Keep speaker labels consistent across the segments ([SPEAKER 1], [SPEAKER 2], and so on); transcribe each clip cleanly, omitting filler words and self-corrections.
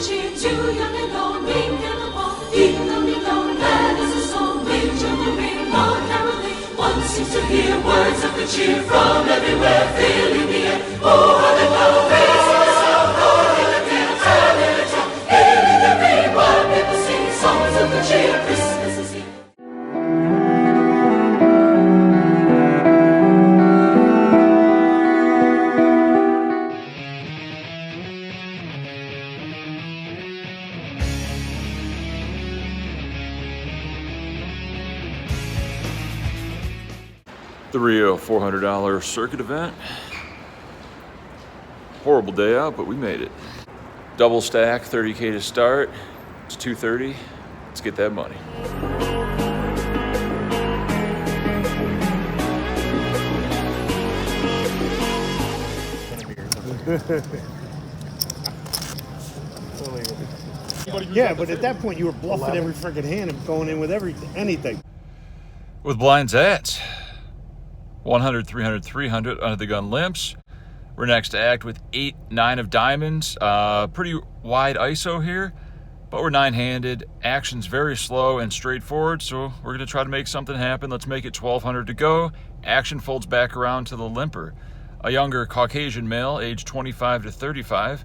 [SPEAKER 1] cheer to young and old, ring and a ball, ding dong, that is a song, ring, jingle, ring, all caroling. One seems to hear words of good cheer from everywhere, filling the air. Oh, how they blow, raising the sound, rolling the dance, all in a town, hailing the rain, while people sing songs of good cheer. Christmas is here.
[SPEAKER 2] The Rio $400 circuit event. Horrible day out, but we made it. Double stack, 30K to start. It's 2:30. Let's get that money.
[SPEAKER 3] Yeah, but at that point you were bluffing every freaking hand and going in with anything.
[SPEAKER 2] With blinds at 100, 300, 300 under the gun limps. We're next to act with 8, 9 of diamonds. Pretty wide ISO here, but we're 9-handed. Action's very slow and straightforward, so we're gonna try to make something happen. Let's make it 1200 to go. Action folds back around to the limper. A younger Caucasian male, age 25 to 35.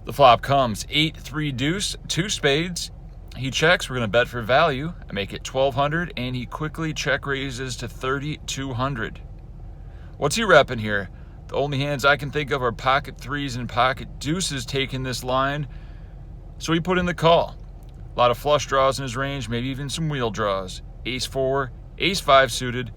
[SPEAKER 2] The flop comes 8, 3 deuce, 2 spades. He checks, we're gonna bet for value. I make it 1200, and he quickly check raises to 3200. What's he repping here? The only hands I can think of are pocket threes and pocket deuces taking this line. So he put in the call. A lot of flush draws in his range, maybe even some wheel draws. Ace 4, Ace 5 suited.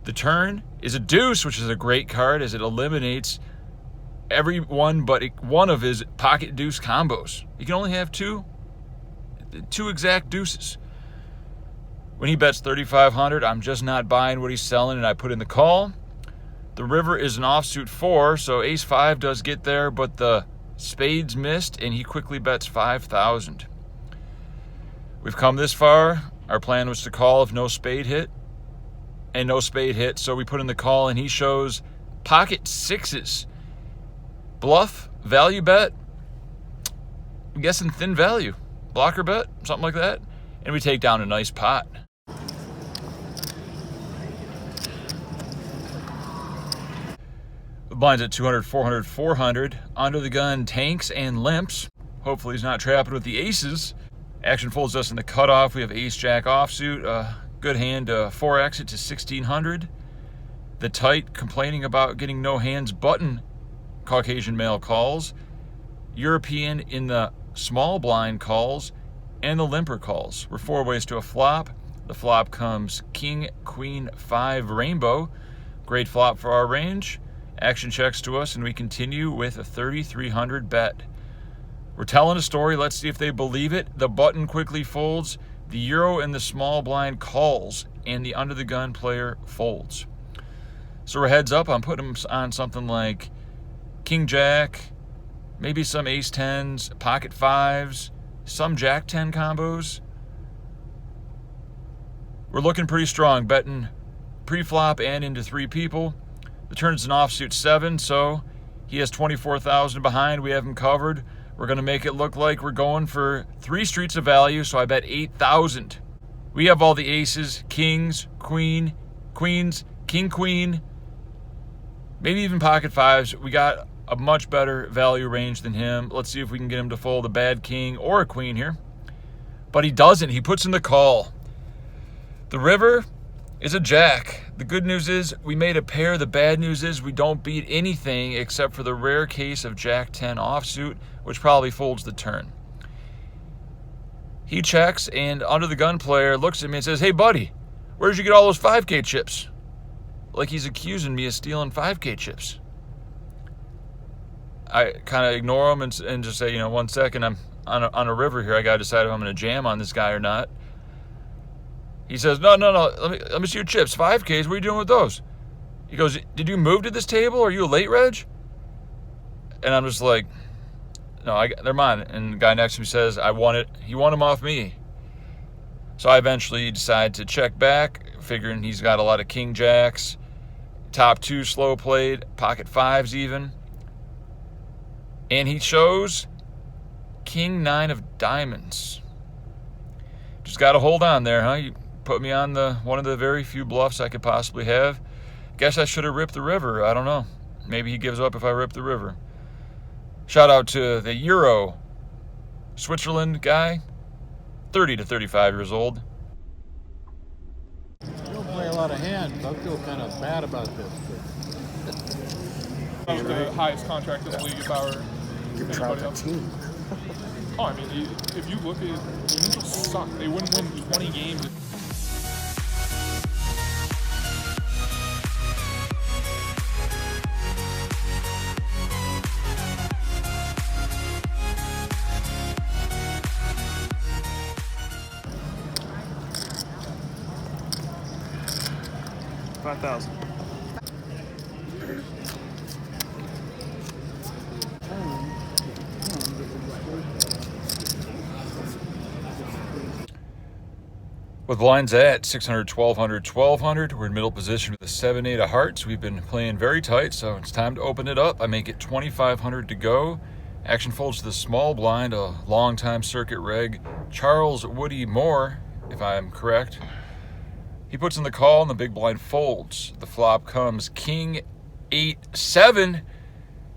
[SPEAKER 2] The turn is a deuce, which is a great card as it eliminates every one but one of his pocket deuce combos. You can only have two exact deuces. When he bets 3,500, I'm just not buying what he's selling, and I put in the call. The river is an offsuit 4, so Ace 5 does get there, but the spades missed, and he quickly bets 5,000. We've come this far. Our plan was to call if no spade hit, and no spade hit, so we put in the call, and he shows pocket sixes. Bluff, value bet, I'm guessing thin value. Blocker bet, something like that, and we take down a nice pot. The blinds at 200, 400, 400. Under the gun tanks and limps. Hopefully he's not trapping with the aces. Action folds us in the cutoff. We have ace jack offsuit. Good hand 4x it to 1600. The tight complaining about getting no hands button Caucasian male calls. European in the small blind calls, and the limper calls. We're 4 ways to a flop. The flop comes king, queen, 5 rainbow. Great flop for our range. Action checks to us, and we continue with a 3,300 bet. We're telling a story. Let's see if they believe it. The button quickly folds. The euro and the small blind calls, and the under the gun player folds. So we're heads up. I'm putting them on something like king jack, maybe some ace 10s, pocket 5s, some jack 10 combos. We're looking pretty strong, betting pre-flop and into 3 people. The turn's an offsuit 7, so he has 24,000 behind. We have him covered. We're going to make it look like we're going for 3 streets of value, so I bet 8,000. We have all the aces, kings, queen, queens, king, queen, maybe even pocket 5s. We got a much better value range than him. Let's see if we can get him to fold a bad king or a queen here. But he doesn't. He puts in the call. The river is a jack. The good news is we made a pair. The bad news is we don't beat anything except for the rare case of jack 10 offsuit, which probably folds the turn. He checks, and under the gun player looks at me and says, "Hey buddy, where'd you get all those 5K chips?" Like he's accusing me of stealing 5K chips. I kind of ignore him and just say, 1 second, I'm on a river here. I got to decide if I'm going to jam on this guy or not. He says, no, let me see your chips. 5Ks, what are you doing with those? He goes, "Did you move to this table? Are you a late reg?" And I'm just like, "No, they're mine." And the guy next to me says, he won them off me. So I eventually decide to check back, figuring he's got a lot of king jacks, top 2 slow played, pocket 5s even. And he shows king 9 of diamonds. Just got to hold on there, huh? You put me on one of the very few bluffs I could possibly have. Guess I should have ripped the river. I don't know. Maybe he gives up if I rip the river. Shout out to the Euro Switzerland guy, 30 to 35 years old.
[SPEAKER 4] You don't play a lot of hands. I feel kind of bad about this.
[SPEAKER 5] That was the highest contract in the league if I were anybody else. Oh, I mean, if you look at it, the Angels suck. They wouldn't win 20 games. $5,000.
[SPEAKER 2] With blinds at 600, 1200, 1200, we're in middle position with a 7-8 of hearts. We've been playing very tight, so it's time to open it up. I make it 2,500 to go. Action folds to the small blind, a longtime circuit reg, Charles Woody Moore, if I'm correct. He puts in the call and the big blind folds. The flop comes king 8-7,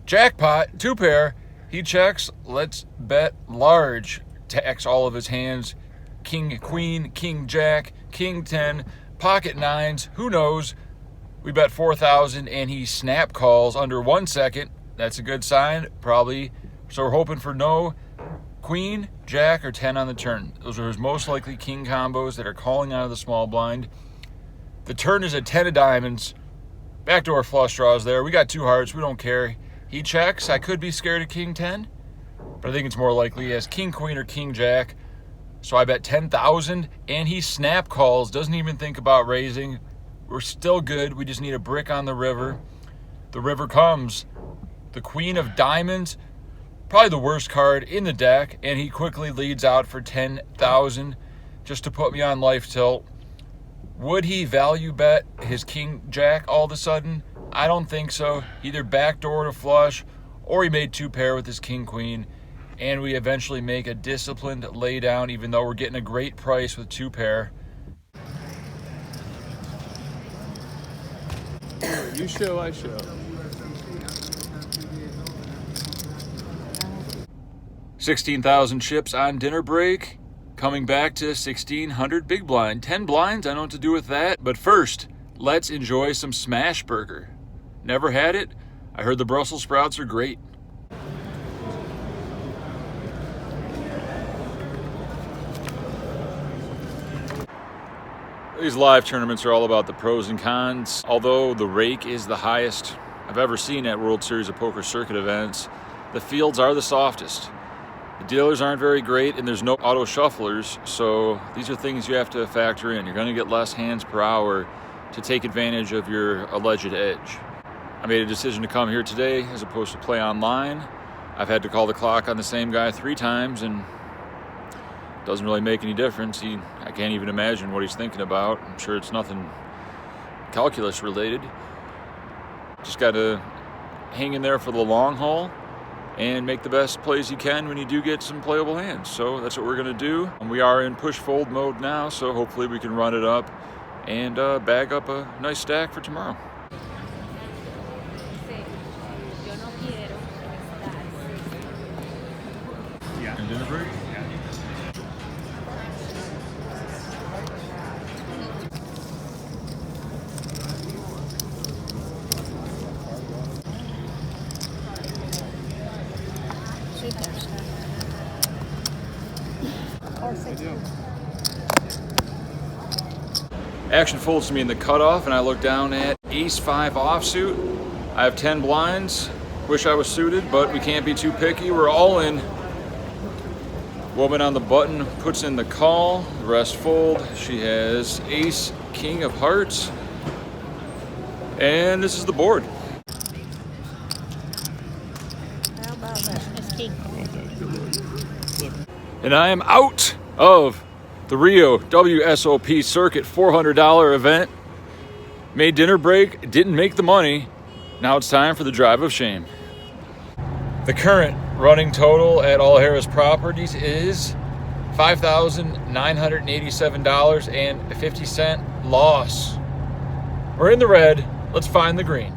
[SPEAKER 2] jackpot, 2-pair. He checks, let's bet large. Tax all of his hands. King, queen, king, jack, king 10, pocket nines, who knows? We bet 4,000 and he snap calls under 1 second. That's a good sign, probably. So we're hoping for no queen, jack, or 10 on the turn. Those are his most likely king combos that are calling out of the small blind. The turn is a 10 of diamonds. Backdoor flush draws there. We got 2 hearts, we don't care. He checks, I could be scared of king 10, but I think it's more likely he has king, queen, or king, jack. So I bet 10,000 and he snap calls, doesn't even think about raising. We're still good, we just need a brick on the river. The river comes. The queen of diamonds, probably the worst card in the deck, and he quickly leads out for 10,000 just to put me on life tilt. Would he value bet his king jack all of a sudden? I don't think so. Either backdoor to flush or he made 2-pair with his king queen. And we eventually make a disciplined laydown, even though we're getting a great price with 2-pair.
[SPEAKER 5] You show, I show.
[SPEAKER 2] 16,000 chips on dinner break. Coming back to 1,600 big blind. 10 blinds, I don't know what to do with that. But first, let's enjoy some smash burger. Never had it? I heard the Brussels sprouts are great. These live tournaments are all about the pros and cons. Although the rake is the highest I've ever seen at World Series of Poker circuit events, the fields are the softest. The dealers aren't very great and there's no auto shufflers, so these are things you have to factor in. You're going to get less hands per hour to take advantage of your alleged edge. I made a decision to come here today as opposed to play online. I've had to call the clock on the same guy 3 times and doesn't really make any difference. I can't even imagine what he's thinking about. I'm sure it's nothing calculus related. Just got to hang in there for the long haul and make the best plays you can when you do get some playable hands. So that's what we're going to do. And we are in push fold mode now, so hopefully we can run it up and bag up a nice stack for tomorrow.
[SPEAKER 5] Yeah.
[SPEAKER 2] And dinner break? Action folds to me in the cutoff, and I look down at ace-5 offsuit. I have 10 blinds. Wish I was suited, but we can't be too picky. We're all in. Woman on the button puts in the call. The rest fold. She has ace, king of hearts. And this is the board. And I am out of the Rio WSOP circuit $400 event. Made dinner break, didn't make the money. Now it's time for the drive of shame. The current Running total at All Harris Properties is $5,987.50 loss. We're in the red. Let's find the green.